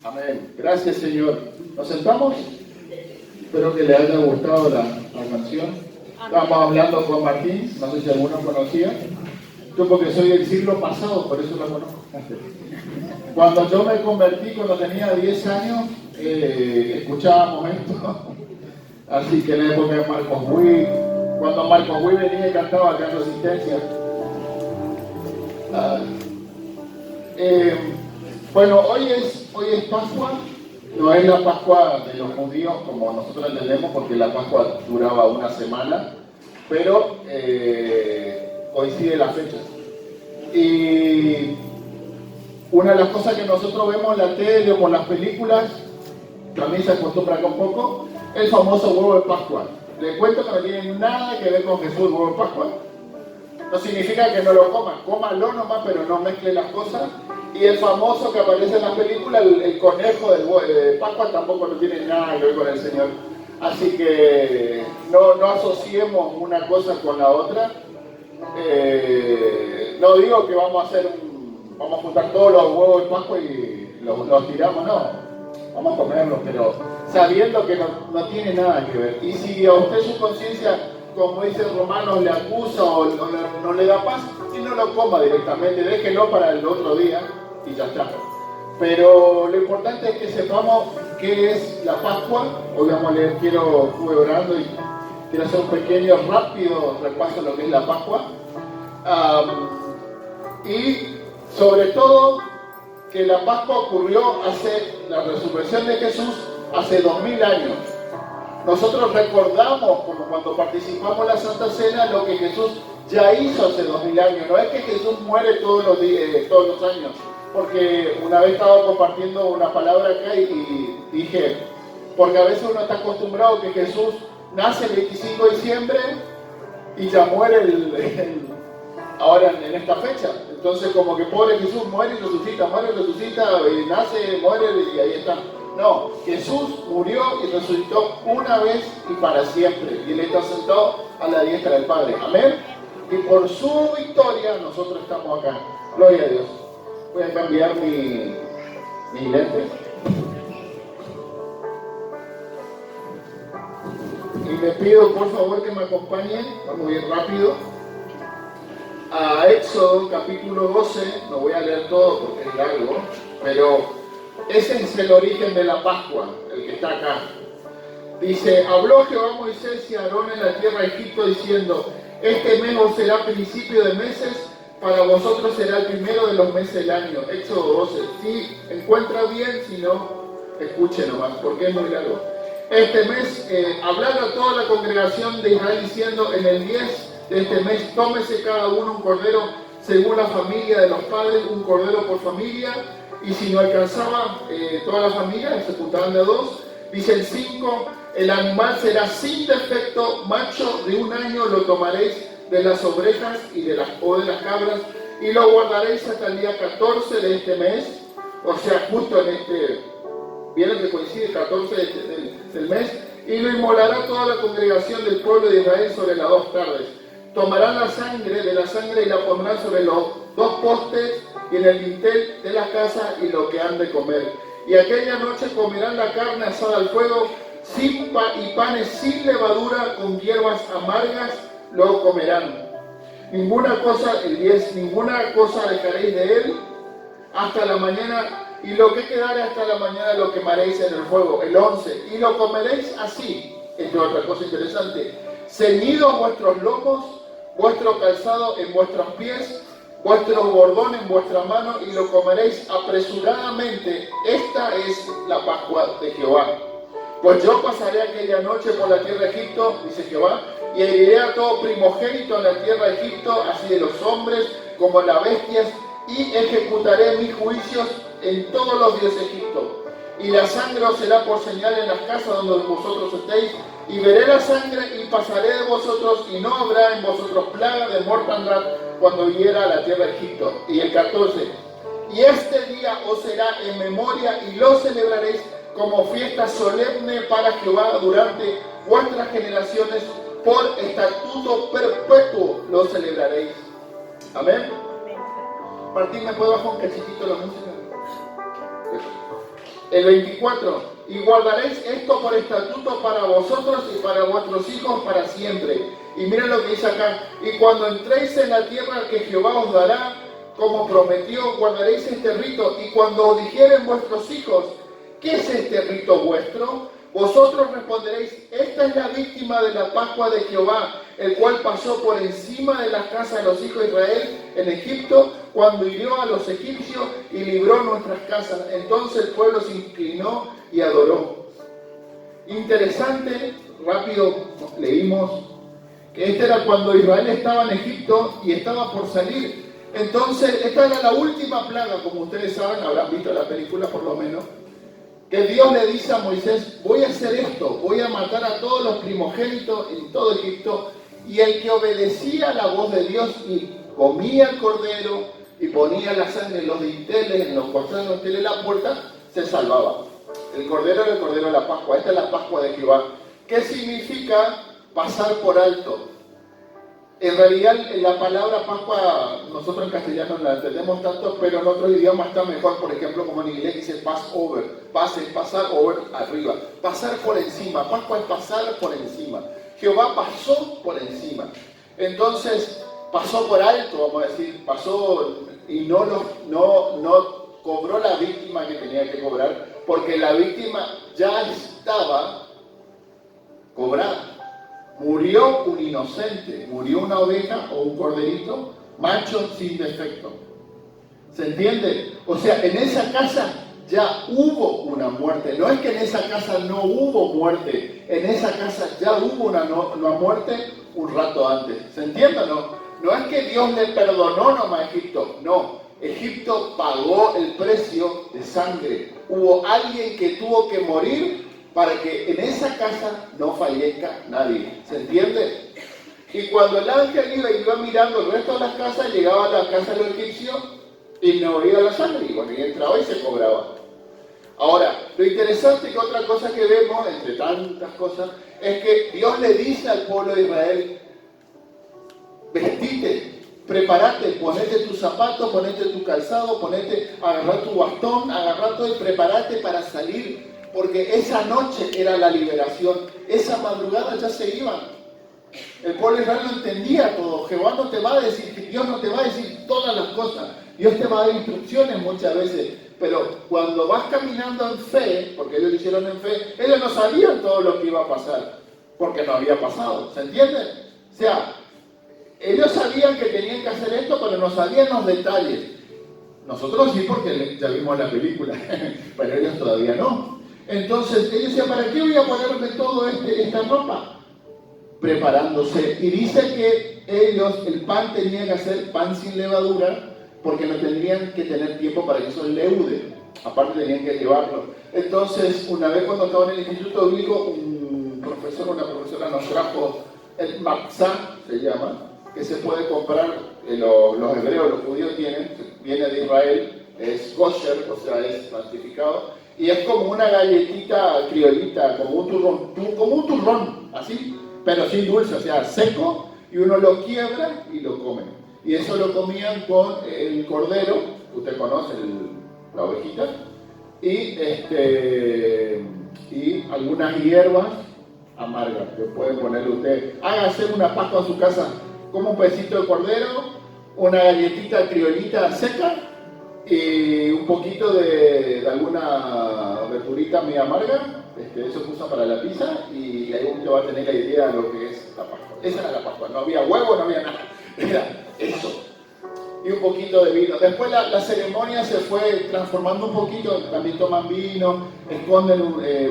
Amén. Gracias, Señor. ¿Nos sentamos? Espero que le haya gustado la canción. Estábamos hablando con Martín, no sé si alguno conocía. Yo porque soy del siglo pasado, por eso la conozco. Cuando yo me convertí, cuando tenía 10 años, escuchábamos esto. Así que en la época de Marcos Witt, cuando Marcos Witt venía y cantaba acá en Resistencia. Bueno, hoy es Pascua. No es la Pascua de los judíos como nosotros entendemos, porque la Pascua duraba una semana, pero coincide la fecha. Y una de las cosas que nosotros vemos en la tele o en las películas, también se acostumbra acá un poco, el famoso huevo de Pascua. Les cuento que no tiene nada que ver con Jesús el huevo de Pascua. No significa que no lo coman, cómalo nomás, pero no mezcle las cosas. Y el famoso que aparece en la película, el conejo de Pascua, tampoco no tiene nada que ver con el Señor. Así que no asociemos una cosa con la otra. No digo que vamos a juntar todos los huevos de Pascua y los tiramos, no. Vamos a comerlos, pero sabiendo que no tiene nada que ver. Y si a usted su conciencia, como dice Romanos, le acusa o no le da paz, y no lo coma directamente, déjelo para el otro día y ya está. Pero lo importante es que sepamos qué es la Pascua. Hoy vamos a leer, estuve orando y quiero hacer un pequeño, rápido repaso de lo que es la Pascua. Y sobre todo, que la Pascua ocurrió la resurrección de Jesús hace 2000 años. Nosotros recordamos, como cuando participamos en la Santa Cena, lo que Jesús ya hizo hace 2000 años. No es que Jesús muere todos los años, porque una vez estaba compartiendo una palabra acá y dije, porque a veces uno está acostumbrado que Jesús nace el 25 de diciembre y ya muere ahora en esta fecha. Entonces como que pobre Jesús muere y resucita, y nace, muere y ahí está. No, Jesús murió y resucitó una vez y para siempre. Y Él está sentado a la diestra del Padre. Amén. Y por su victoria nosotros estamos acá. Gloria a Dios. Voy a cambiar mi lente. Y le pido por favor que me acompañen, vamos a ir rápido, a Éxodo capítulo 12. No voy a leer todo porque es largo, pero ese es el origen de la Pascua, el que está acá. Dice, habló Jehová a Moisés y a Aarón en la tierra de Egipto diciendo, este mes os será principio de meses, para vosotros será el primero de los meses del año. Éxodo 12. Si encuentra bien, si no, escuche nomás, porque es muy largo. Este mes, hablar a toda la congregación de Israel diciendo, en el 10 de este mes, tómese cada uno un cordero según la familia de los padres, un cordero por familia, y si no alcanzaba toda la familia, se juntaban de 2. Dice el 5, el animal será sin defecto, macho de 1 año, lo tomaréis de las ovejas y de las cabras, y lo guardaréis hasta el día 14 de este mes, o sea, justo en viene que coincide 14 del mes, y lo inmolará toda la congregación del pueblo de Israel sobre las 2 tardes. Tomarán la sangre y la pondrán sobre los 2 postes y en el dintel de la casa y lo que han de comer. Y aquella noche comerán la carne asada al fuego y panes sin levadura con hierbas amargas lo comerán. Ninguna cosa dejaréis de él hasta la mañana, y lo que quedare hasta la mañana lo quemaréis en el fuego. El 11, y lo comeréis así. Esto es otra cosa interesante. Ceñidos vuestros lomos, vuestro calzado en vuestros pies, vuestro bordón en vuestra mano, y lo comeréis apresuradamente. Esta es la Pascua de Jehová. Pues yo pasaré aquella noche por la tierra de Egipto, dice Jehová, y heriré a todo primogénito en la tierra de Egipto, así de los hombres como las bestias, y ejecutaré mis juicios en todos los días de Egipto. Y la sangre os será por señal en las casas donde vosotros estéis, y veré la sangre y pasaré de vosotros, y no habrá en vosotros plaga de mortandad cuando hiera a la tierra de Egipto. Y el 14, y este día os será en memoria y lo celebraréis como fiesta solemne para Jehová durante vuestras generaciones, por estatuto perpetuo lo celebraréis. Amén. Martín, ¿me puede bajar un cachitito la música? El 24, y guardaréis esto por estatuto para vosotros y para vuestros hijos para siempre. Y miren lo que dice acá, y cuando entréis en la tierra que Jehová os dará, como prometió, guardaréis este rito. Y cuando os dijeren vuestros hijos, ¿qué es este rito vuestro? Vosotros responderéis, esta es la víctima de la Pascua de Jehová, el cual pasó por encima de las casas de los hijos de Israel en Egipto, cuando hirió a los egipcios y libró nuestras casas. Entonces el pueblo se inclinó y adoró. Interesante, rápido leímos, que este era cuando Israel estaba en Egipto y estaba por salir. Entonces, esta era la última plaga, como ustedes saben, habrán visto la película por lo menos, que Dios le dice a Moisés, voy a hacer esto, voy a matar a todos los primogénitos en todo Egipto, y el que obedecía la voz de Dios y comía el cordero y ponía la sangre en los dinteles, en los costados de la puerta, se salvaba. El cordero era el cordero de la Pascua, esta es la Pascua de Jehová. ¿Qué significa pasar por alto? En realidad la palabra Pascua nosotros en castellano no la entendemos tanto, pero en otros idiomas está mejor. Por ejemplo, como en inglés dice Passover, pasar over, arriba, pasar por encima. Pascua es pasar por encima. Jehová pasó por encima. Entonces pasó por alto, vamos a decir, pasó y no cobró la víctima que tenía que cobrar, porque la víctima ya estaba cobrada. Murió un inocente, murió una oveja o un corderito, macho sin defecto. ¿Se entiende? O sea, en esa casa ya hubo una muerte. No es que en esa casa no hubo muerte, en esa casa ya hubo una muerte un rato antes. ¿Se entiende o no? No es que Dios le perdonó nomás a Egipto, no. Egipto pagó el precio de sangre. Hubo alguien que tuvo que morir para que en esa casa no fallezca nadie. ¿Se entiende? Y cuando el ángel iba mirando el resto de las casas, llegaba a la casa de los egipcios y no oía la sangre. Y bueno, y entraba y se cobraba. Ahora, lo interesante que otra cosa que vemos, entre tantas cosas, es que Dios le dice al pueblo de Israel, vestite, prepárate, ponete tus zapatos, ponete tu calzado, agarrar tu bastón, agarrar todo y prepárate para salir. Porque esa noche era la liberación, esa madrugada ya se iban. El pueblo de Israel no entendía todo. Jehová no te va a decir, Dios no te va a decir todas las cosas. Dios te va a dar instrucciones muchas veces. Pero cuando vas caminando en fe, porque ellos lo hicieron en fe, ellos no sabían todo lo que iba a pasar, porque no había pasado. ¿Se entiende? O sea, ellos sabían que tenían que hacer esto, pero no sabían los detalles. Nosotros sí, porque ya vimos la película, pero ellos todavía no. Entonces ellos decían, ¿para qué voy a ponerme todo esta ropa? Preparándose. Y dice que ellos, el pan tenía que ser pan sin levadura, porque no tendrían que tener tiempo para que eso leude. Aparte tenían que llevarlo. Entonces, una vez cuando estaba en el Instituto Bíblico, una profesora nos trajo el matzá, se llama, que se puede comprar, los hebreos, los judíos tienen, viene de Israel, es kosher, o sea, es santificado. Y es como una galletita criollita, como un turrón, así, pero sin dulce, o sea, seco, y uno lo quiebra y lo come. Y eso lo comían con el cordero, que usted conoce, la ovejita, y algunas hierbas amargas, que pueden ponerle usted. Hágase una pascua en su casa, como un pedacito de cordero, una galletita criollita seca, y un poquito de alguna verdurita muy amarga, eso se usa para la pizza, y ahí uno va a tener la idea de lo que es la Pascua. Esa era la Pascua, no había huevo, no había nada, era eso. Y un poquito de vino. Después la ceremonia se fue transformando un poquito, también toman vino,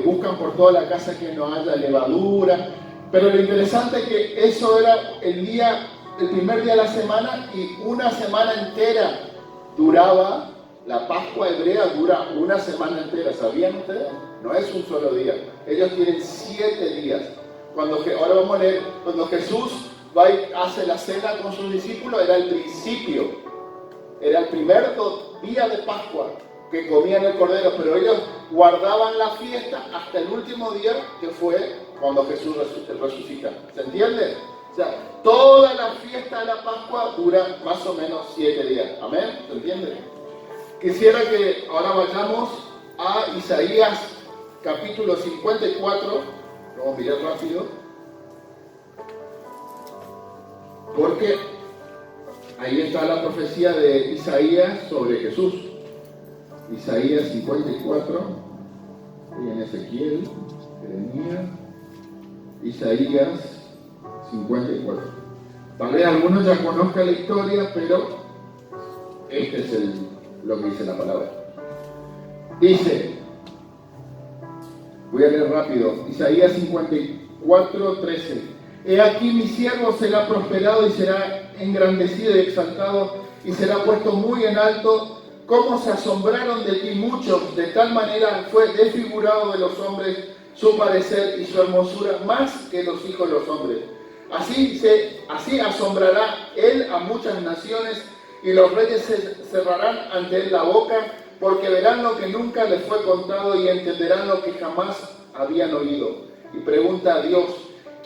buscan por toda la casa que no haya levadura, pero lo interesante es que eso era el primer día de la semana, y una semana entera duraba. La Pascua hebrea dura una semana entera, ¿sabían ustedes? No es un solo día, ellos tienen 7 días. Ahora vamos a leer, cuando Jesús va y hace la cena con sus discípulos, era el principio, era el primer día de Pascua que comían el cordero, pero ellos guardaban la fiesta hasta el último día, que fue cuando Jesús resucita. ¿Se entiende? O sea, toda la fiesta de la Pascua dura más o menos 7 días. ¿Amén? ¿Se entiende? Quisiera que ahora vayamos a Isaías capítulo 54, lo vamos a mirar rápido, porque ahí está la profecía de Isaías sobre Jesús. Isaías 54, y en Ezequiel, Jeremías, Isaías 54. Tal vez algunos ya conozcan la historia, pero este es lo que dice la palabra. Dice, voy a leer rápido, Isaías 54, 13. He aquí mi siervo será prosperado y será engrandecido y exaltado y será puesto muy en alto. Cómo se asombraron de ti muchos, de tal manera fue desfigurado de los hombres su parecer y su hermosura más que los hijos de los hombres. Así asombrará él a muchas naciones y los reyes se cerrarán ante él la boca, porque verán lo que nunca les fue contado y entenderán lo que jamás habían oído. Y pregunta a Dios,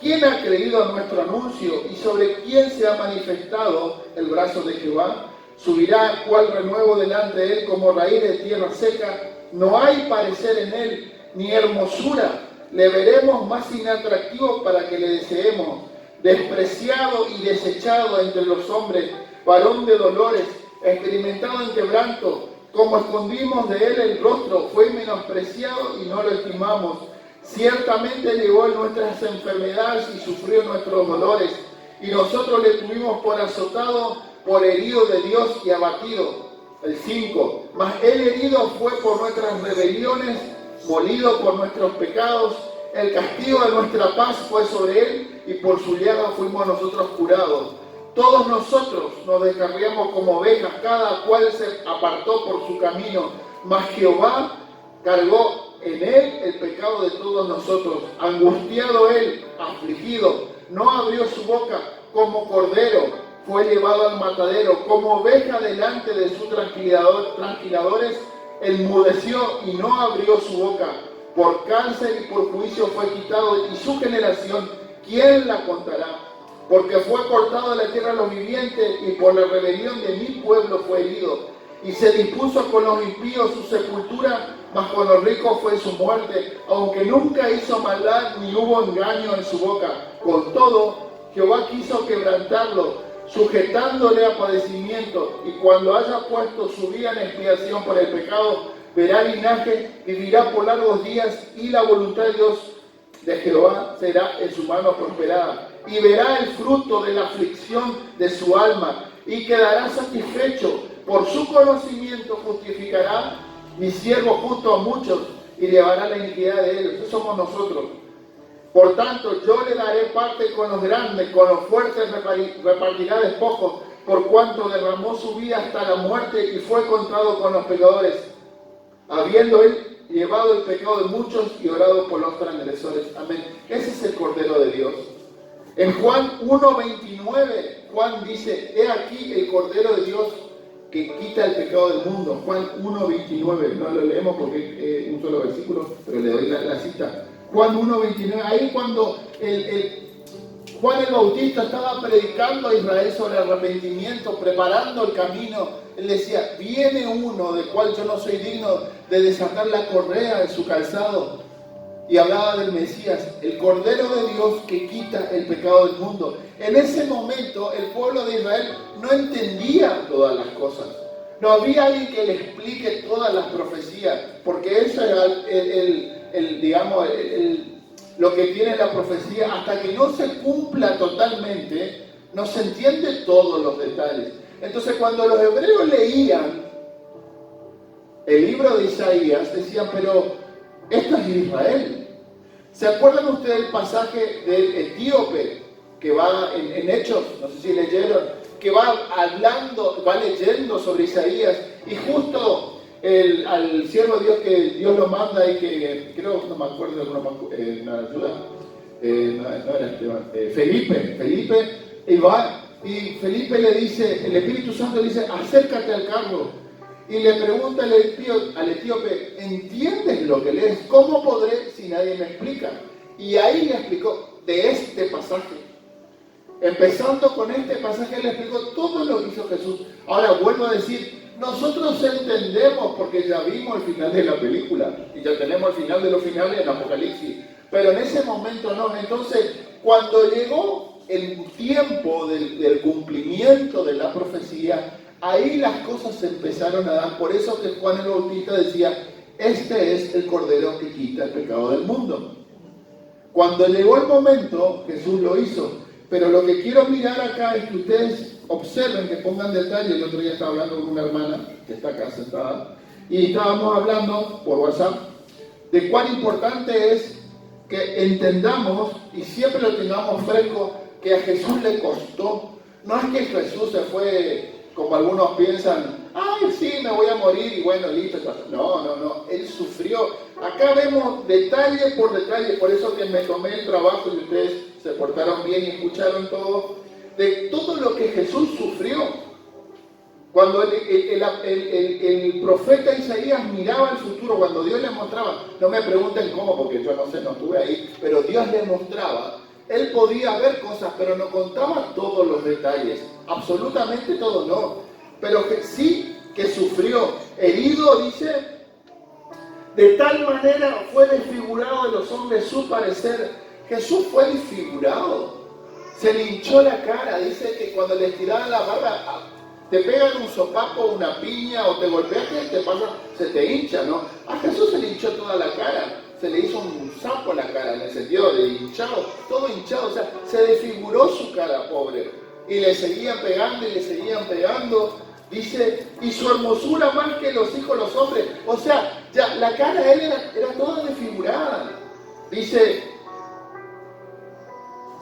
¿quién ha creído a nuestro anuncio y sobre quién se ha manifestado el brazo de Jehová? Subirá cual renuevo delante de él como raíz de tierra seca. No hay parecer en él, ni hermosura. Le veremos más inatractivo para que le deseemos. Despreciado y desechado entre los hombres, varón de dolores, experimentado en quebranto. Como escondimos de él el rostro, fue menospreciado y no lo estimamos. Ciertamente llevó nuestras enfermedades y sufrió nuestros dolores. Y nosotros le tuvimos por azotado, por herido de Dios y abatido. El 5. Mas él herido fue por nuestras rebeliones, molido por nuestros pecados. El castigo de nuestra paz fue sobre él, y por su llaga fuimos nosotros curados. Todos nosotros nos descarriamos como ovejas, cada cual se apartó por su camino. Mas Jehová cargó en él el pecado de todos nosotros. Angustiado él, afligido, no abrió su boca. Como cordero fue llevado al matadero, como oveja delante de sus trasquiladores, enmudeció y no abrió su boca. Por cáncer y por juicio fue quitado, y su generación, ¿quién la contará? Porque fue cortado de la tierra a los vivientes, y por la rebelión de mi pueblo fue herido. Y se dispuso con los impíos su sepultura, mas con los ricos fue su muerte, aunque nunca hizo maldad ni hubo engaño en su boca. Con todo, Jehová quiso quebrantarlo, sujetándole a padecimiento, y cuando haya puesto su vida en expiación por el pecado, verá linaje, vivirá por largos días, y la voluntad de Dios de Jehová será en su mano prosperada, y verá el fruto de la aflicción de su alma, y quedará satisfecho. Por su conocimiento justificará mi siervo justo a muchos, y llevará la iniquidad de ellos. Eso somos nosotros. Por tanto, yo le daré parte con los grandes, con los fuertes repartirá despojos, por cuanto derramó su vida hasta la muerte y fue contado con los pecadores, habiendo él llevado el pecado de muchos y orado por los transgresores. Amén. Ese es el Cordero de Dios. En Juan 1:29, Juan dice, he aquí el Cordero de Dios que quita el pecado del mundo. Juan 1:29, no lo leemos porque es un solo versículo, pero le doy la cita. Juan 1:29, ahí cuando Juan el Bautista estaba predicando a Israel sobre el arrepentimiento, preparando el camino, él decía, viene uno del cual yo no soy digno de desatar la correa de su calzado. Y hablaba del Mesías, el Cordero de Dios que quita el pecado del mundo. En ese momento el pueblo de Israel no entendía todas las cosas. No había alguien que le explique todas las profecías, porque eso era lo que tiene la profecía. Hasta que no se cumpla totalmente, no se entiende todos los detalles. Entonces cuando los hebreos leían el libro de Isaías, decían, pero esto es Israel. ¿Se acuerdan ustedes el pasaje del etíope que va en Hechos? No sé si leyeron, que va leyendo sobre Isaías, y justo al siervo de Dios que Dios lo manda y que creo, no me acuerdo, me ayuda, Felipe, y va, y Felipe le dice, el Espíritu Santo le dice, acércate al carro. Y le pregunta al etíope, ¿entiendes lo que lees? ¿Cómo podré si nadie me explica? Y ahí le explicó de este pasaje. Empezando con este pasaje, le explicó todo lo que hizo Jesús. Ahora vuelvo a decir, nosotros entendemos porque ya vimos el final de la película y ya tenemos el final de los finales en Apocalipsis, pero en ese momento no. Entonces, cuando llegó el tiempo del cumplimiento de la profecía, ahí las cosas se empezaron a dar. Por eso que Juan el Bautista decía, este es el Cordero que quita el pecado del mundo. Cuando llegó el momento, Jesús lo hizo. Pero lo que quiero mirar acá es que ustedes observen, que pongan detalle. El otro día estaba hablando con una hermana que está acá sentada y estábamos hablando por WhatsApp de cuán importante es que entendamos y siempre lo tengamos fresco, que a Jesús le costó. No es que Jesús se fue, como algunos piensan, ay, sí, me voy a morir y bueno, listo. No, Él sufrió. Acá vemos detalle por detalle, por eso que me tomé el trabajo y ustedes se portaron bien y escucharon todo, de todo lo que Jesús sufrió. Cuando el profeta Isaías miraba el futuro, cuando Dios le mostraba, no me pregunten cómo, porque yo no sé, no estuve ahí, pero Dios le mostraba. Él podía ver cosas, pero no contaba todos los detalles, absolutamente todo no, pero que sí que sufrió, herido, dice, de tal manera fue desfigurado de los hombres su parecer. Jesús fue desfigurado, se le hinchó la cara, dice que cuando le estiraban la barba, te pegan un sopapo, una piña o te golpeaste y te pasa, se te hincha, ¿no? A Jesús se le hinchó toda la cara, se le hizo un sapo la cara, en el sentido de hinchado, todo hinchado, o sea, se desfiguró su cara, pobre, y le seguían pegando y le seguían pegando, dice, y su hermosura más que los hijos de los hombres, o sea, ya la cara de él era toda desfigurada, dice,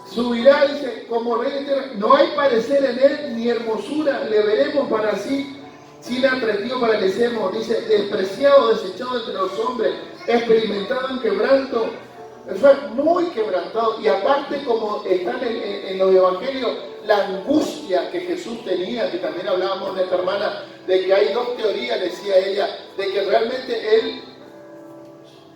subirá, dice, como rey eterno, no hay parecer en él ni hermosura, le veremos para sí, sin atractivo parecemos, dice, despreciado, desechado entre los hombres, experimentado en quebranto, fue muy quebrantado, y aparte como están en los evangelios, la angustia que Jesús tenía, que también hablábamos de esta hermana, de que hay dos teorías, decía ella, de que realmente él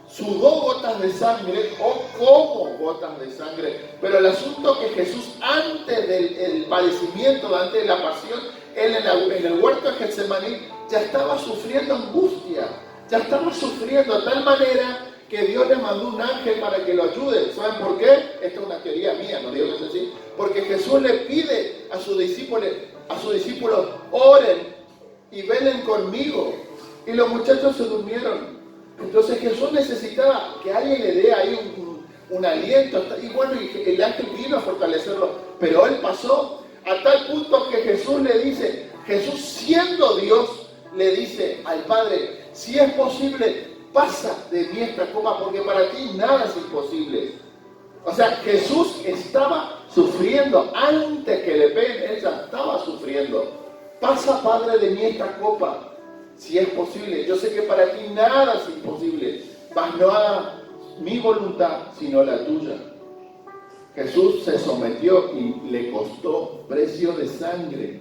sudó gotas de sangre o como gotas de sangre, pero el asunto que Jesús antes del padecimiento, antes de la pasión, él en el huerto de Getsemaní ya estaba sufriendo angustia, ya estaba sufriendo de tal manera que Dios le mandó un ángel para que lo ayude. ¿Saben por qué? Esta es una teoría mía, no digo que es así, porque Jesús le pide a sus discípulos, oren y velen conmigo, y los muchachos se durmieron. Entonces Jesús necesitaba que alguien le dé ahí un aliento, y bueno, y el ángel vino a fortalecerlo, pero él pasó a tal punto que Jesús le dice, Jesús siendo Dios, le dice al Padre, si es posible, pasa de mí esta copa, porque para ti nada es imposible. O sea, Jesús estaba sufriendo, antes que le peguen, él ya estaba sufriendo. Pasa, Padre, de mí esta copa, si es posible. Yo sé que para ti nada es imposible, mas no haga mi voluntad, sino la tuya. Jesús se sometió y le costó precio de sangre.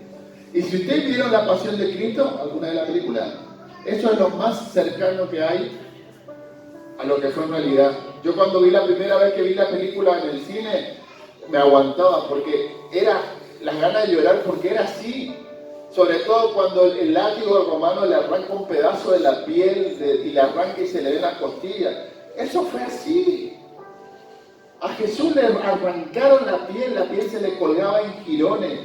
Y si ustedes vieron La Pasión de Cristo, alguna de las películas, eso es lo más cercano que hay a lo que fue en realidad. Yo cuando vi la primera vez que vi la película en el cine, me aguantaba porque era las ganas de llorar, porque era así. Sobre todo cuando el látigo romano le arranca un pedazo de la piel y le arranca y se le ve las costillas. Eso fue así. A Jesús le arrancaron la piel se le colgaba en jirones.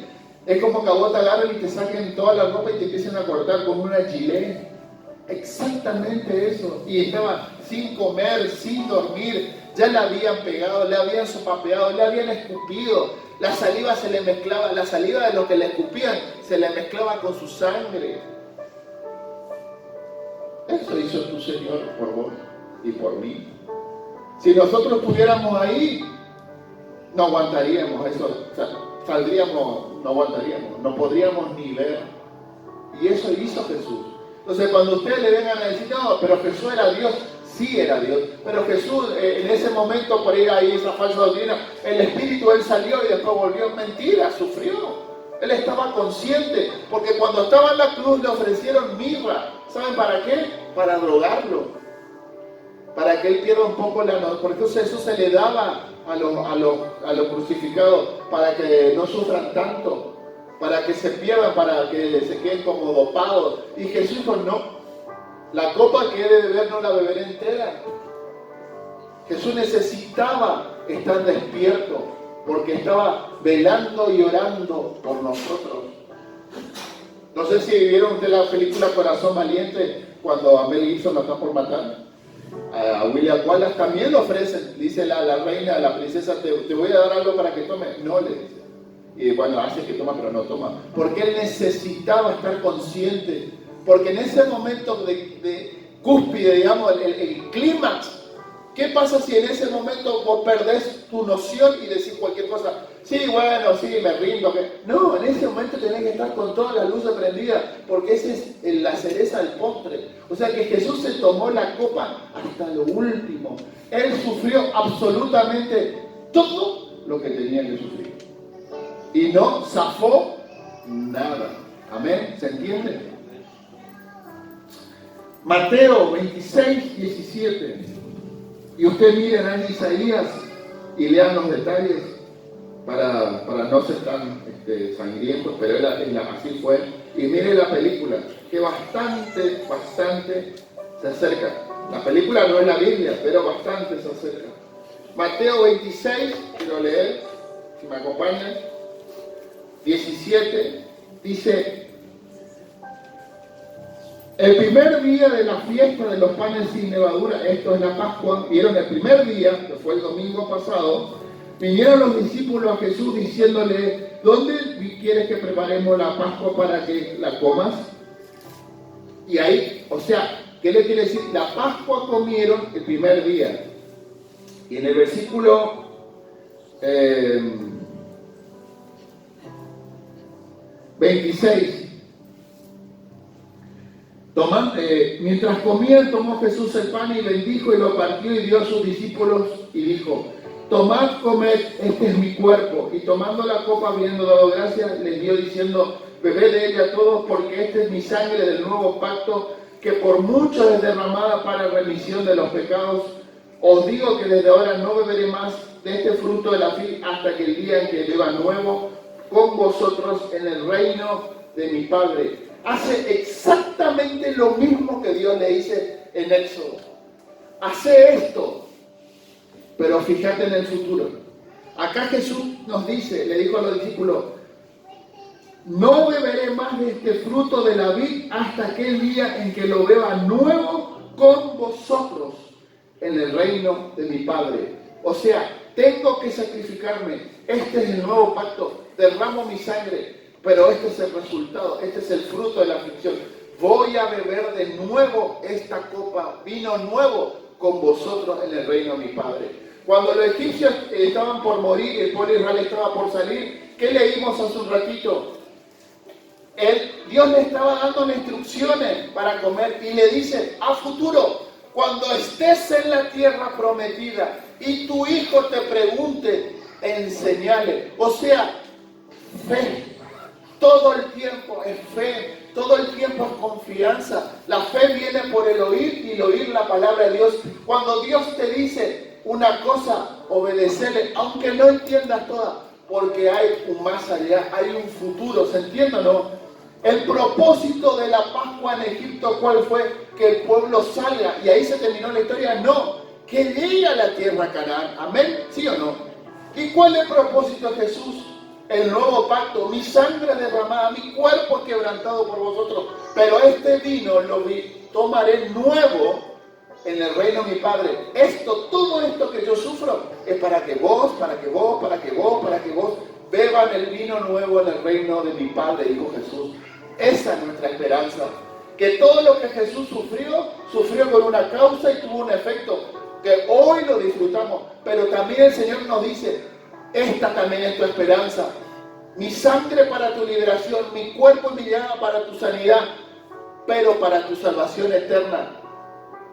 Es como que a vos te agarren y te saquen toda la ropa y te empiecen a cortar con una gilet. Exactamente eso. Y estaba sin comer, sin dormir. Ya le habían pegado, le habían sopapeado, le habían escupido. La saliva se le mezclaba, la saliva de los que le escupían se le mezclaba con su sangre. Eso hizo tu Señor por vos y por mí. Si nosotros estuviéramos ahí, no aguantaríamos eso, saldríamos, no aguantaríamos, no podríamos ni ver. Y eso hizo Jesús. Entonces cuando ustedes le vengan a decir, no, pero Jesús era Dios, sí era Dios, pero Jesús en ese momento, por ahí esa falsa doctrina, el Espíritu, Él salió y después volvió, mentira, sufrió. Él estaba consciente, porque cuando estaba en la cruz le ofrecieron mirra. ¿Saben para qué? Para drogarlo, para que él pierda un poco la noche, porque eso se le daba a los crucificados, para que no sufran tanto. para que se pierdan, para que se queden como dopados. Y Jesús dijo, no, la copa que he de beber no la beberé entera. Jesús necesitaba estar despierto, porque estaba velando y orando por nosotros. No sé si vieron ustedes la película Corazón Valiente, cuando a Mel Gibson lo está por matar. A William Wallace también le ofrecen, dice la reina, la princesa, te voy a dar algo para que tome. No, le dice. Y bueno, hace que toma, pero no toma. Porque él necesitaba estar consciente. Porque en ese momento de cúspide, digamos, el clímax, ¿qué pasa si en ese momento vos perdés tu noción y decís cualquier cosa? Sí, bueno, sí, me rindo. No, en ese momento tenés que estar con toda la luz prendida, porque esa es la cereza del postre. O sea que Jesús se tomó la copa hasta lo último. Él sufrió absolutamente todo lo que tenía que sufrir. Y no zafó nada. Amén, ¿se entiende? Mateo 26, 17. Y usted miren en Isaías y lean los detalles para no ser tan sangrientos, pero así fue. Y mire la película, que bastante se acerca. La película no es la Biblia, pero bastante se acerca. Mateo 26, quiero leer, si me acompañan, 17, dice: el primer día de la fiesta de los panes sin levadura, esto es la Pascua, vieron el primer día, que fue el domingo pasado, vinieron los discípulos a Jesús diciéndole: ¿dónde quieres que preparemos la Pascua para que la comas? Y ahí, o sea, ¿qué le quiere decir? La Pascua comieron el primer día. Y en el versículo 26, mientras comían, tomó Jesús el pan y bendijo y lo partió y dio a sus discípulos y dijo: tomad, comed, este es mi cuerpo. Y tomando la copa, habiendo dado gracias, les dio diciendo: bebed de ella todos, porque esta es mi sangre del nuevo pacto, que por muchos es derramada para remisión de los pecados. Os digo que desde ahora no beberé más de este fruto de la vid hasta que el día en que beba nuevo con vosotros en el reino de mi Padre. Hace exactamente lo mismo que Dios le dice en Éxodo. Hace esto, pero fíjate en el futuro. Acá Jesús nos dice, le dijo a los discípulos: no beberé más de este fruto de la vid hasta aquel día en que lo beba nuevo con vosotros en el reino de mi Padre. O sea, tengo que sacrificarme. Este es el nuevo pacto. Derramo mi sangre, pero este es el resultado, este es el fruto de la aflicción. Voy a beber de nuevo esta copa, vino nuevo con vosotros en el reino de mi Padre. Cuando los egipcios estaban por morir, el pueblo de Israel estaba por salir, ¿qué leímos hace un ratito? Dios le estaba dando instrucciones para comer y le dice: a futuro, cuando estés en la tierra prometida y tu hijo te pregunte, enseñale. O sea, fe. Todo el tiempo es fe, todo el tiempo es confianza. La fe viene por el oír y el oír la palabra de Dios. Cuando Dios te dice una cosa, obedecerle, aunque no entiendas toda, porque hay un más allá, hay un futuro. ¿Se entiende o no? El propósito de la Pascua en Egipto, ¿cuál fue? Que el pueblo salga, y ahí se terminó la historia. No, que llegue a la tierra Canaán. ¿Amén? ¿Sí o no? ¿Y cuál es el propósito de Jesús? El nuevo pacto: mi sangre derramada, mi cuerpo quebrantado por vosotros. Pero este vino lo tomaré nuevo en el reino de mi Padre. Todo esto que yo sufro es para que vos beban el vino nuevo en el reino de mi Padre, dijo Jesús. Esa es nuestra esperanza. Que todo lo que Jesús sufrió con una causa y tuvo un efecto, que hoy lo disfrutamos. Pero también el Señor nos dice: esta también es tu esperanza. Mi sangre para tu liberación, mi cuerpo y mi llaga para tu sanidad, pero para tu salvación eterna.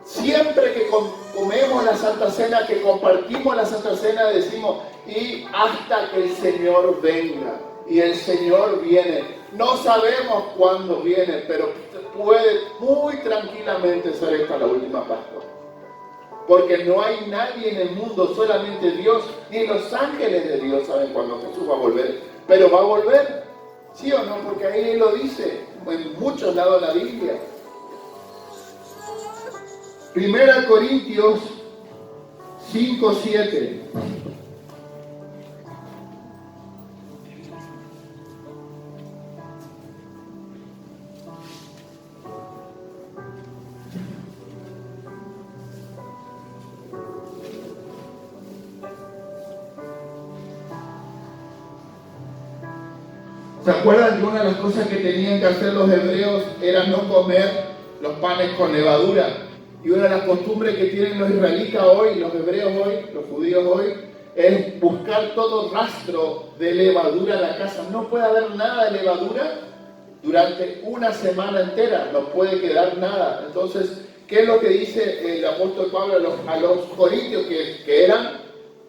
Siempre que comemos la Santa Cena, que compartimos la Santa Cena, decimos: y hasta que el Señor venga. Y el Señor viene. No sabemos cuándo viene, pero puede muy tranquilamente ser esta la última Pascua. Porque no hay nadie en el mundo, solamente Dios, ni los ángeles de Dios saben cuándo Jesús va a volver. Pero va a volver. ¿Sí o no? Porque ahí Él lo dice en muchos lados de la Biblia. 1 Corintios 5:7. ¿Se acuerdan que una de las cosas que tenían que hacer los hebreos era no comer los panes con levadura? Y una de las costumbres que tienen los israelitas hoy, los hebreos hoy, los judíos hoy, es buscar todo rastro de levadura en la casa. No puede haber nada de levadura durante una semana entera, no puede quedar nada. Entonces, ¿qué es lo que dice el apóstol Pablo a los corintios que eran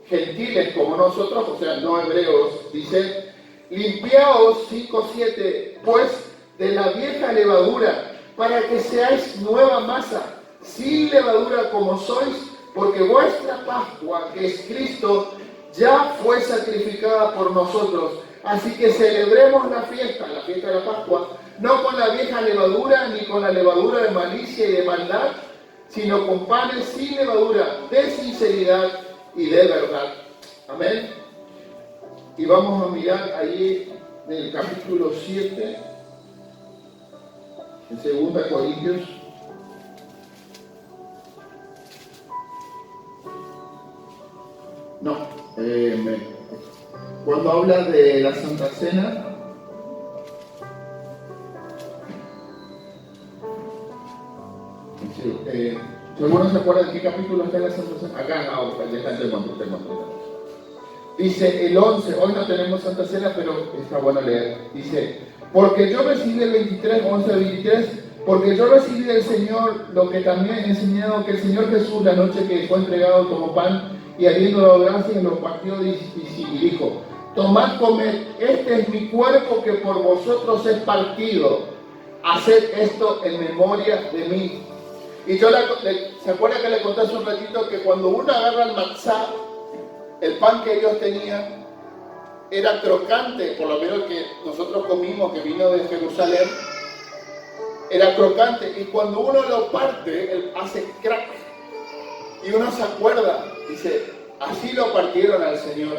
gentiles como nosotros, o sea, no hebreos? Dice: limpiaos, 5:7, pues de la vieja levadura, para que seáis nueva masa, sin levadura como sois, porque vuestra Pascua, que es Cristo, ya fue sacrificada por nosotros. Así que celebremos la fiesta de la Pascua, no con la vieja levadura, ni con la levadura de malicia y de maldad, sino con panes sin levadura, de sinceridad y de verdad. Amén. Y vamos a mirar ahí en el capítulo 7, en 2 Corintios. No, cuando habla de la Santa Cena, ¿seguro se acuerdan de qué capítulo está la Santa Cena? Acá, ya está el monte. Dice el 11, hoy no tenemos Santa Cena, pero está bueno leer. Dice: porque yo recibí el 23, 11-23, porque yo recibí del Señor lo que también he enseñado, que el Señor Jesús, la noche que fue entregado, tomó pan, y habiendo dado gracias, lo partió y dijo: tomad, comed, este es mi cuerpo que por vosotros es partido, haced esto en memoria de mí. Y yo, ¿se acuerda que le conté hace un ratito que cuando uno agarra el matzá, el pan que ellos tenían era crocante, por lo menos que nosotros comimos, que vino de Jerusalén, era crocante, y cuando uno lo parte, él hace crack, y uno se acuerda, dice: así lo partieron al Señor.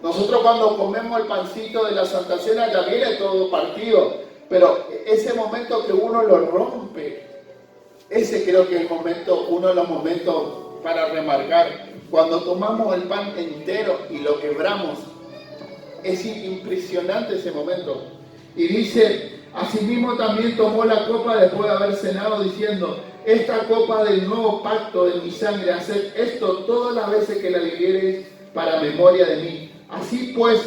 Nosotros cuando comemos el pancito de la Santa Cena ya viene todo partido, pero ese momento que uno lo rompe, ese creo que es el momento, uno de los momentos para remarcar. Cuando tomamos el pan entero y lo quebramos, es impresionante ese momento. Y dice: asimismo también tomó la copa después de haber cenado, diciendo: esta copa del nuevo pacto de mi sangre, haced esto todas las veces que la bebiereis para memoria de mí. Así pues,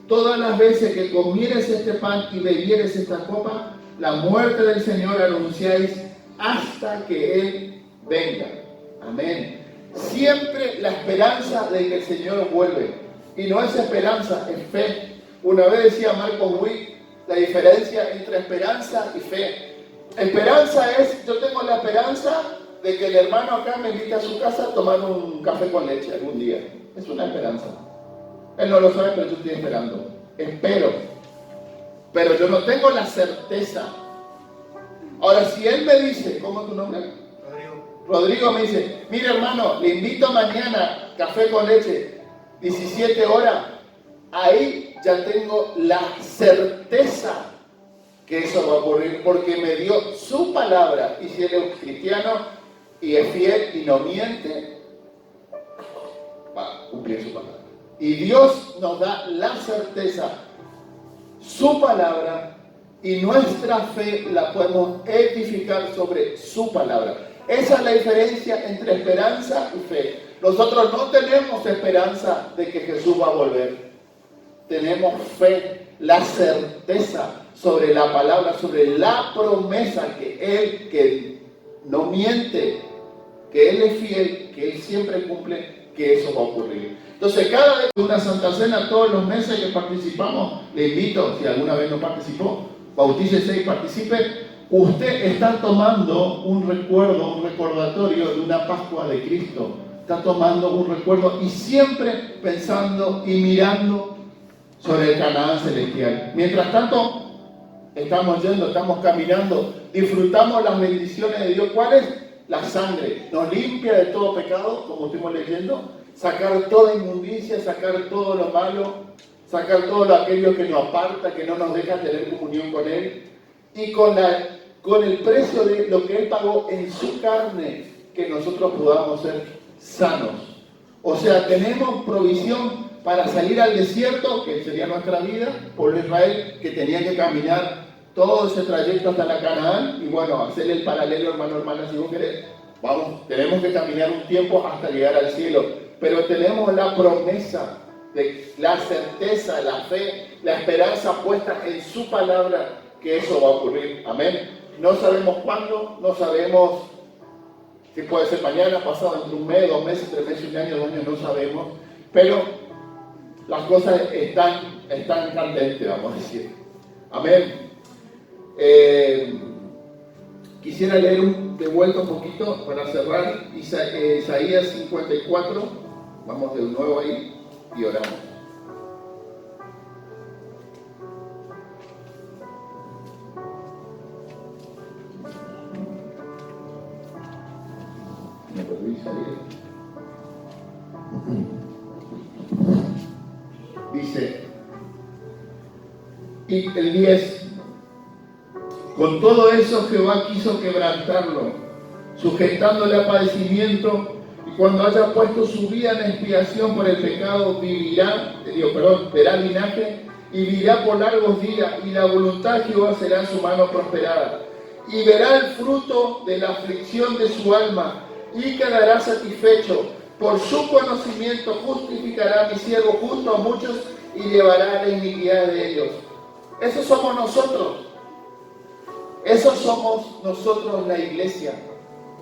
todas las veces que comieres este pan y bebieres esta copa, la muerte del Señor anunciáis hasta que Él venga. Amén. Siempre la esperanza de que el Señor vuelve. Y no es esperanza, es fe. Una vez decía Marcos Witt la diferencia entre esperanza y fe. Esperanza es: yo tengo la esperanza de que el hermano acá me invite a su casa a tomar un café con leche algún día. Es una esperanza. Él no lo sabe, pero yo estoy esperando. Espero. Pero yo no tengo la certeza. Ahora, si él me dice: ¿cómo es tu nombre? Rodrigo me dice: mire hermano, le invito mañana café con leche, 17 horas. Ahí ya tengo la certeza que eso va a ocurrir, porque me dio su palabra. Y si él es cristiano y es fiel y no miente, va a cumplir su palabra. Y Dios nos da la certeza, su palabra, y nuestra fe la podemos edificar sobre su palabra. Esa es la diferencia entre esperanza y fe. Nosotros no tenemos esperanza de que Jesús va a volver. Tenemos fe, la certeza sobre la palabra, sobre la promesa que Él, que no miente, que Él es fiel, que Él siempre cumple, que eso va a ocurrir. Entonces, cada vez que una Santa Cena, todos los meses que participamos, le invito, si alguna vez no participó, bautícese y participe. Usted está tomando un recuerdo, un recordatorio de una Pascua de Cristo. Está tomando un recuerdo y siempre pensando y mirando sobre el Canaán celestial. Mientras tanto, estamos yendo, estamos caminando, disfrutamos las bendiciones de Dios. ¿Cuál es? La sangre. Nos limpia de todo pecado, como estuvimos leyendo, sacar toda inmundicia, sacar todo lo malo, sacar todo aquello que nos aparta, que no nos deja tener comunión con Él. Y con el precio de lo que Él pagó en su carne, que nosotros podamos ser sanos. O sea, tenemos provisión para salir al desierto, que sería nuestra vida, pueblo de Israel, que tenía que caminar todo ese trayecto hasta la Canaán, y bueno, hacer el paralelo, hermano, hermana, si vos querés, vamos, tenemos que caminar un tiempo hasta llegar al cielo, pero tenemos la promesa, de la certeza, la fe, la esperanza puesta en su palabra, que eso va a ocurrir, amén. No sabemos cuándo, no sabemos si puede ser mañana, pasado, dentro de un mes, 2 meses, 3 meses, 1 año, 2 años, no sabemos, pero las cosas están candentes, vamos a decir. Amén. Quisiera leer de vuelta un poquito para cerrar Isaías 54. Vamos de nuevo ahí y oramos. ¿Me podéis salir? Dice, y el 10, con todo eso Jehová quiso quebrantarlo, sujetándole a padecimiento, y cuando haya puesto su vida en expiación por el pecado, verá linaje, y vivirá por largos días, y la voluntad de Jehová será en su mano prosperada, y verá el fruto de la aflicción de su alma, y quedará satisfecho. Por su conocimiento justificará a mi siervo justo a muchos, y llevará la iniquidad de ellos. Esos somos nosotros. Esos somos nosotros, la iglesia.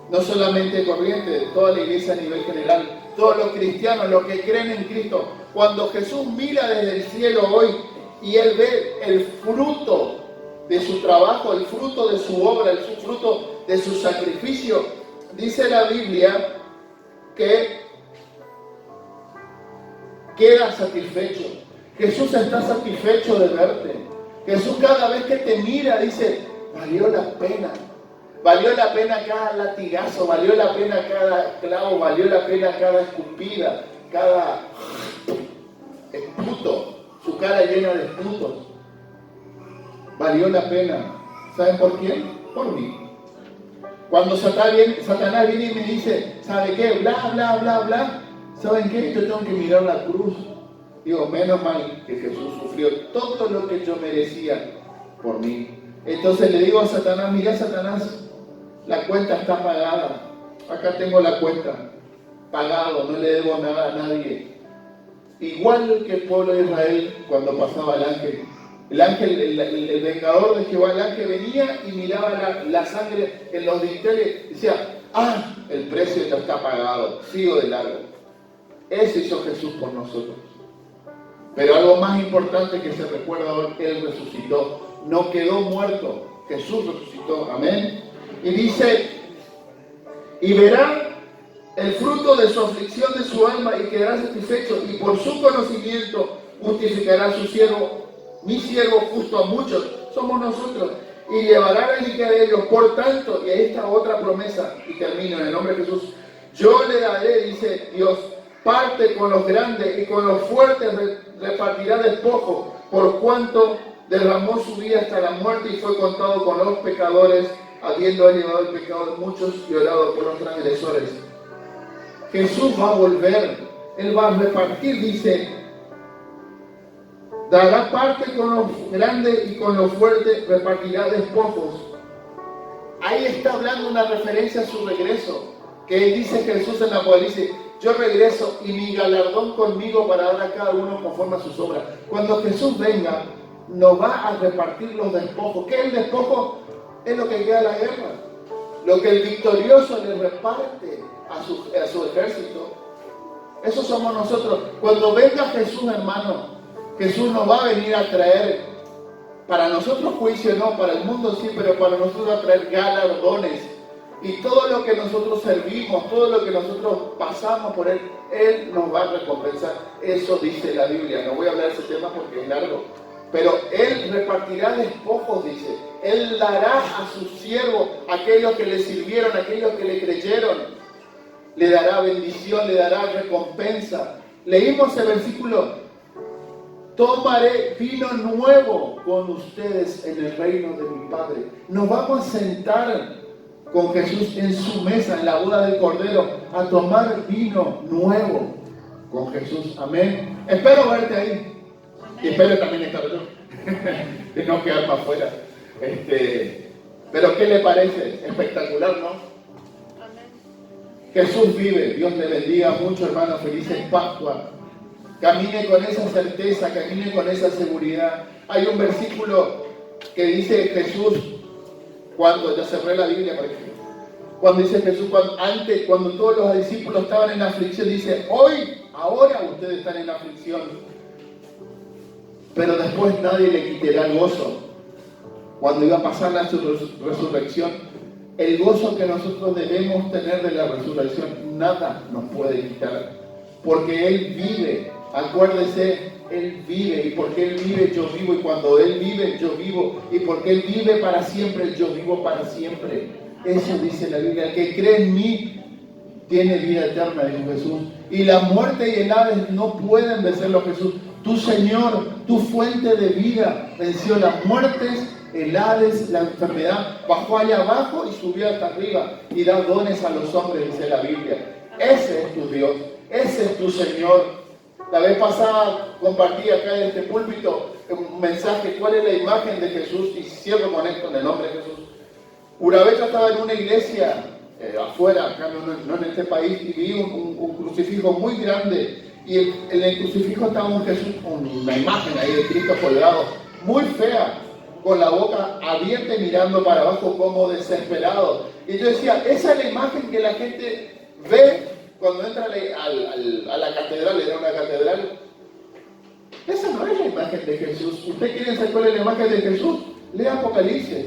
No solamente Corriente, toda la iglesia a nivel general. Todos los cristianos, los que creen en Cristo. Cuando Jesús mira desde el cielo hoy y Él ve el fruto de su trabajo, el fruto de su obra, el fruto de su sacrificio, dice la Biblia que queda satisfecho. Jesús está satisfecho de verte. Jesús cada vez que te mira dice, valió la pena. Valió la pena cada latigazo, valió la pena cada clavo, valió la pena cada escupida, cada esputo, su cara llena de esputos. Valió la pena. ¿Saben por quién? Por mí. Cuando Satanás viene y me dice, ¿sabe qué? Bla, bla, bla, bla. ¿Saben qué? Yo tengo que mirar la cruz. Digo, menos mal que Jesús sufrió todo lo que yo merecía por mí. Entonces le digo a Satanás, mira Satanás, la cuenta está pagada. Acá tengo la cuenta. Pagado, no le debo nada a nadie. Igual que el pueblo de Israel cuando pasaba el ángel. El ángel, el vengador de Jehová, el ángel venía y miraba la sangre en los dinteles y decía, el precio ya está pagado, sigo de largo. Eso hizo Jesús por nosotros. Pero algo más importante que se recuerda hoy, Él resucitó. No quedó muerto, Jesús resucitó. Amén. Y dice, y verá el fruto de su aflicción de su alma y quedará satisfecho, y por su conocimiento justificará a su siervo, mi siervo justo a muchos, somos nosotros, y llevará la iniquidad de ellos. Por tanto, y ahí está otra promesa, y termino en el nombre de Jesús, yo le daré, dice Dios, parte con los grandes y con los fuertes repartirá despojo, por cuanto derramó su vida hasta la muerte y fue contado con los pecadores, habiendo llevado el pecado de muchos y orado por los transgresores. Jesús va a volver, Él va a repartir, dice, dará parte con los grandes y con los fuertes repartirá despojos. Ahí está hablando una referencia a su regreso, que dice Jesús en Apocalipsis, yo regreso y mi galardón conmigo para dar a cada uno conforme a sus obras. Cuando Jesús venga, nos va a repartir los despojos. ¿Qué es el despojo? Es lo que queda de la guerra. Lo que el victorioso le reparte a su ejército. Eso somos nosotros. Cuando venga Jesús, hermano, Jesús nos va a venir a traer, para nosotros juicio no, para el mundo sí, pero para nosotros a traer galardones. Y todo lo que nosotros servimos, todo lo que nosotros pasamos por Él, Él nos va a recompensar. Eso dice la Biblia. No voy a hablar de ese tema porque es largo. Pero Él repartirá despojos, dice. Él dará a sus siervos, aquellos que le sirvieron, aquellos que le creyeron. Le dará bendición, le dará recompensa. Leímos el versículo: tomaré vino nuevo con ustedes en el reino de mi Padre. Nos vamos a sentar con Jesús en su mesa, en la boda del Cordero, a tomar vino nuevo con Jesús. Amén. Espero verte ahí. Y espero también estar yo. Que no quedar para afuera. Pero ¿qué le parece? Espectacular, ¿no? Amén. Jesús vive. Dios le bendiga mucho, hermano. Felices Pascua. Camine con esa certeza, camine con esa seguridad. Hay un versículo que dice Jesús, cuando ya cerré la Biblia, por ejemplo, cuando dice Jesús, cuando todos los discípulos estaban en aflicción, dice: ahora ustedes están en aflicción, pero después nadie le quitará el gozo. Cuando iba a pasar la resurrección, el gozo que nosotros debemos tener de la resurrección, nada nos puede quitar, porque Él vive. Acuérdese, Él vive, y porque Él vive, yo vivo, y cuando Él vive, yo vivo, y porque Él vive para siempre, yo vivo para siempre. Eso dice la Biblia: el que cree en mí tiene vida eterna, dijo Jesús, y la muerte y el Hades no pueden vencerlo. Jesús, tu Señor, tu fuente de vida, venció las muertes, el Hades, la enfermedad, bajó allá abajo y subió hasta arriba, y da dones a los hombres, dice la Biblia. Ese es tu Dios, ese es tu Señor. La vez pasada compartí acá en este púlpito un mensaje: ¿cuál es la imagen de Jesús? Y cierro con esto en el nombre de Jesús. Una vez yo estaba en una iglesia afuera, acá no en este país, y vi un crucifijo muy grande, y en el crucifijo estaba un Jesús, una imagen ahí de Cristo colgado, muy fea, con la boca abierta y mirando para abajo como desesperado. Y yo decía: esa es la imagen que la gente ve cuando entra a la catedral. Era una catedral. Esa no es la imagen de Jesús. ¿Usted quiere saber cuál es la imagen de Jesús? Lea Apocalipsis,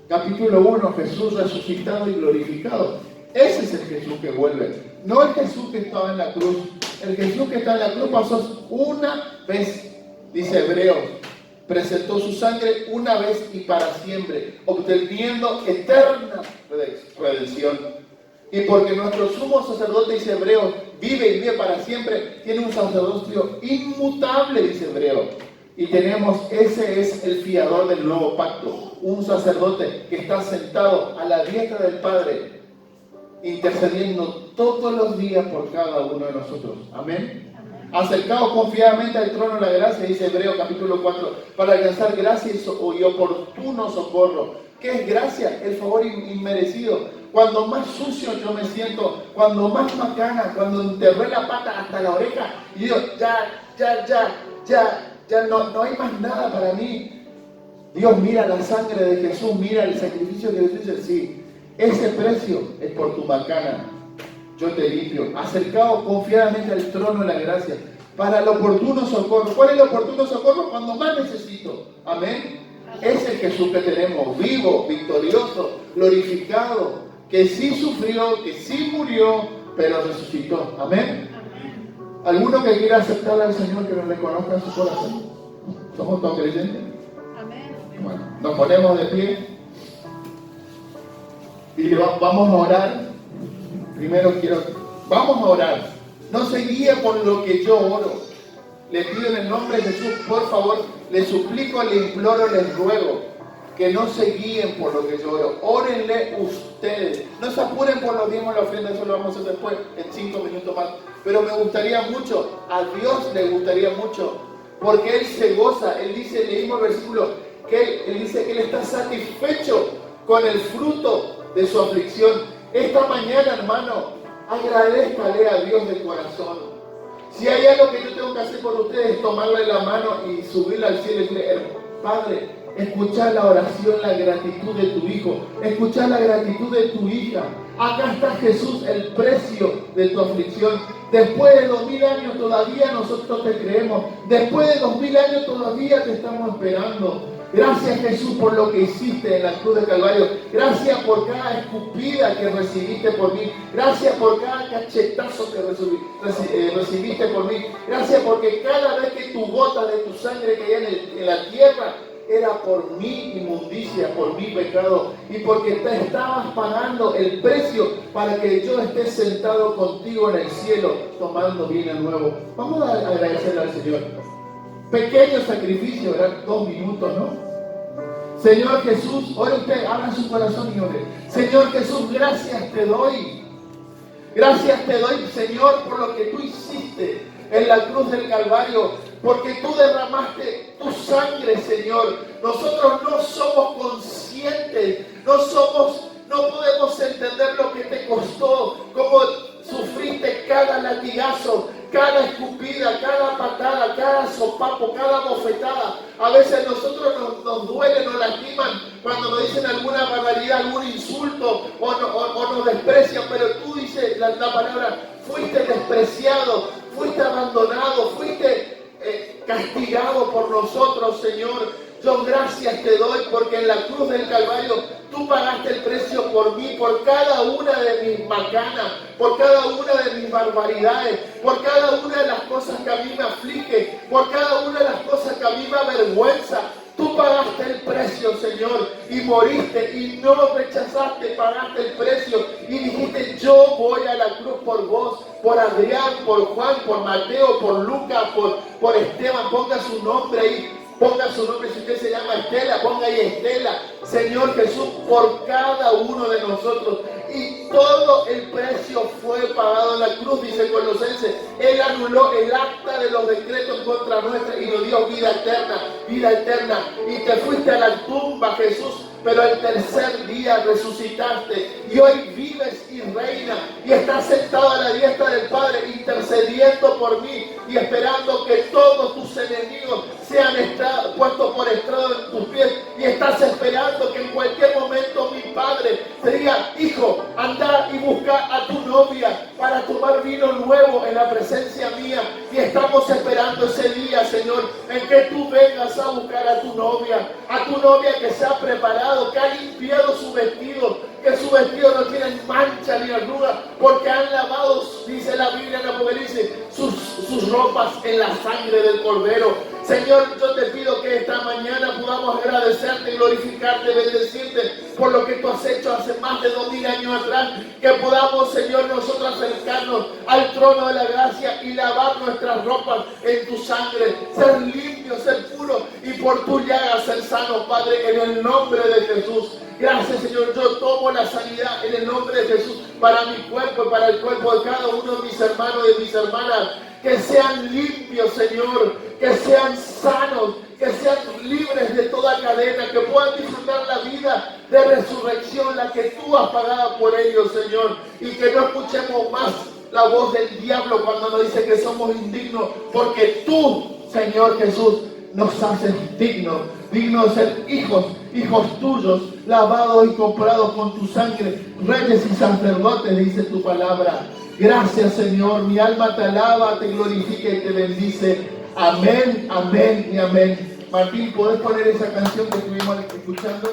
capítulo 1, Jesús resucitado y glorificado. Ese es el Jesús que vuelve, no el Jesús que estaba en la cruz. El Jesús que está en la cruz pasó una vez, dice Hebreos, presentó su sangre una vez y para siempre, obteniendo eterna redención. Y porque nuestro sumo sacerdote, dice Hebreos, vive y vive para siempre, tiene un sacerdocio inmutable, dice Hebreos. Y ese es el fiador del nuevo pacto, un sacerdote que está sentado a la diestra del Padre, intercediendo todos los días por cada uno de nosotros. Amén. Acercaos confiadamente al trono de la gracia, dice Hebreos capítulo 4, para alcanzar gracia y oportuno socorro. ¿Qué es gracia? El favor inmerecido. Cuando más sucio yo me siento, cuando más macana, cuando enterré la pata hasta la oreja y digo: ya no hay más nada para mí. Dios mira la sangre de Jesús, mira el sacrificio que Jesús dice: sí, ese precio es por tu macana, yo te limpio. Acercaos confiadamente al trono de la gracia para el oportuno socorro. ¿Cuál es el oportuno socorro? Cuando más necesito. Amén. Es el Jesús que tenemos, vivo, victorioso, glorificado, que sí sufrió, que sí murió, pero resucitó. Amén. ¿Alguno que quiera aceptar al Señor, que lo reconozca en su corazón? ¿Somos todos creyentes? Amén. Bueno, nos ponemos de pie y vamos a orar. Vamos a orar. No se guíe por lo que yo oro. Le pido en el nombre de Jesús, por favor, le suplico, le imploro, les ruego que no se guíen por lo que yo oro. Órenle ustedes. No se apuren por los diezmos y la ofrenda, eso lo vamos a hacer después, en 5 minutos más. Pero me gustaría mucho, a Dios le gustaría mucho, porque Él se goza. Él dice, leímos el versículo, que Él dice que Él está satisfecho con el fruto de su aflicción. Esta mañana, hermano, agradézcale a Dios de corazón. Si hay algo que yo tengo que hacer por ustedes, es tomarle la mano y subirla al cielo y decirle: Padre, escuchar la oración, la gratitud de tu hijo, escuchar la gratitud de tu hija. Acá está Jesús, el precio de tu aflicción. Después de 2000 años todavía nosotros te creemos. Después de 2000 años todavía te estamos esperando. Gracias, Jesús, por lo que hiciste en la cruz del Calvario. Gracias por cada escupida que recibiste por mí. Gracias por cada cachetazo que recibiste por mí. Gracias porque cada vez que tu gota de tu sangre caía en la tierra, era por mi inmundicia, por mi pecado, y porque te estabas pagando el precio para que yo esté sentado contigo en el cielo, tomando vino nuevo. Vamos a agradecerle al Señor. Pequeño sacrificio, ¿verdad? 2 minutos, ¿no? Señor Jesús, ore usted, abra su corazón y ore. Señor Jesús, gracias te doy. Gracias te doy, Señor, por lo que tú hiciste en la cruz del Calvario, porque tú derramaste tu sangre, Señor. Nosotros no somos conscientes, no podemos entender lo que te costó, cómo sufriste cada latigazo, cada escupida, cada patada, cada sopapo, cada bofetada. A veces nosotros nos duele, nos lastiman cuando nos dicen alguna barbaridad, algún insulto o nos desprecian, pero tú dices la palabra, fuiste despreciado, fuiste abandonado, fuiste castigado por nosotros, Señor. Yo gracias te doy porque en la cruz del Calvario tú pagaste el precio por mí, por cada una de mis macanas, por cada una de mis barbaridades, por cada una de las cosas que a mí me aflige, por cada una de las cosas que a mí me avergüenza. Tú pagaste el precio, Señor, y moriste y no rechazaste, pagaste el precio y dijiste, yo voy a la cruz por vos, por Adrián, por Juan, por Mateo, por Lucas, por Esteban. Ponga su nombre ahí, ponga su nombre. Si usted se llama Estela, ponga ahí Estela. Señor Jesús, por cada uno de nosotros. Y todo el precio fue pagado en la cruz, dice Colosenses. Él anuló el acta de los decretos contra nuestra y nos dio vida eterna, vida eterna. Y te fuiste a la tumba, Jesús, pero el tercer día resucitaste y hoy vives y reinas y estás sentado a la diestra del Padre intercediendo por mí y esperando que todos tus enemigos sean puestos por estrado en tus pies, y estás esperando que en cualquier momento mi Padre te diga, hijo, anda y busca a tu novia para tomar vino nuevo en la presencia mía. Y estamos esperando ese día, Señor, en que tú vengas a buscar a tu novia que se ha preparado, que ha limpiado su vestido, que su vestido no tiene mancha ni arruga, porque han lavado, dice la Biblia en Apocalipsis, sus ropas en la sangre del Cordero. Señor, yo te pido que esta mañana podamos agradecerte, glorificarte, bendecirte por lo que tú has hecho hace más de 2000 años atrás. Que podamos, Señor, nosotros acercarnos al trono de la gracia y lavar nuestras ropas en tu sangre, ser limpios, ser puros y por tu llaga ser sanos, Padre, en el nombre de Jesús. Gracias, Señor. Yo tomo la sanidad en el nombre de Jesús para mi cuerpo y para el cuerpo de cada uno de mis hermanos y de mis hermanas. Que sean limpios, Señor, que sean sanos, que sean libres de toda cadena, que puedan disfrutar la vida de resurrección, la que tú has pagado por ellos, Señor, y que no escuchemos más la voz del diablo cuando nos dice que somos indignos, porque tú, Señor Jesús, nos haces dignos de ser hijos tuyos, lavados y comprados con tu sangre, reyes y sacerdotes, dice tu palabra. Gracias, Señor, mi alma te alaba, te glorifica y te bendice. Amén, amén y amén. Martín, ¿podés poner esa canción que estuvimos escuchando?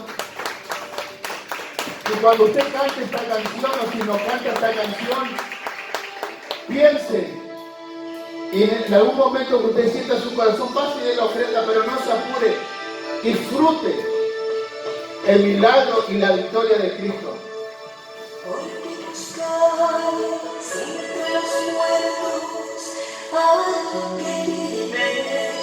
Y cuando usted cante esta canción, o si no canta esta canción, piense, y en algún momento que usted sienta su corazón, pase de la ofrenda, pero no se apure. Disfrute el milagro y la victoria de Cristo. Porque tus calles entre los muertos han querido.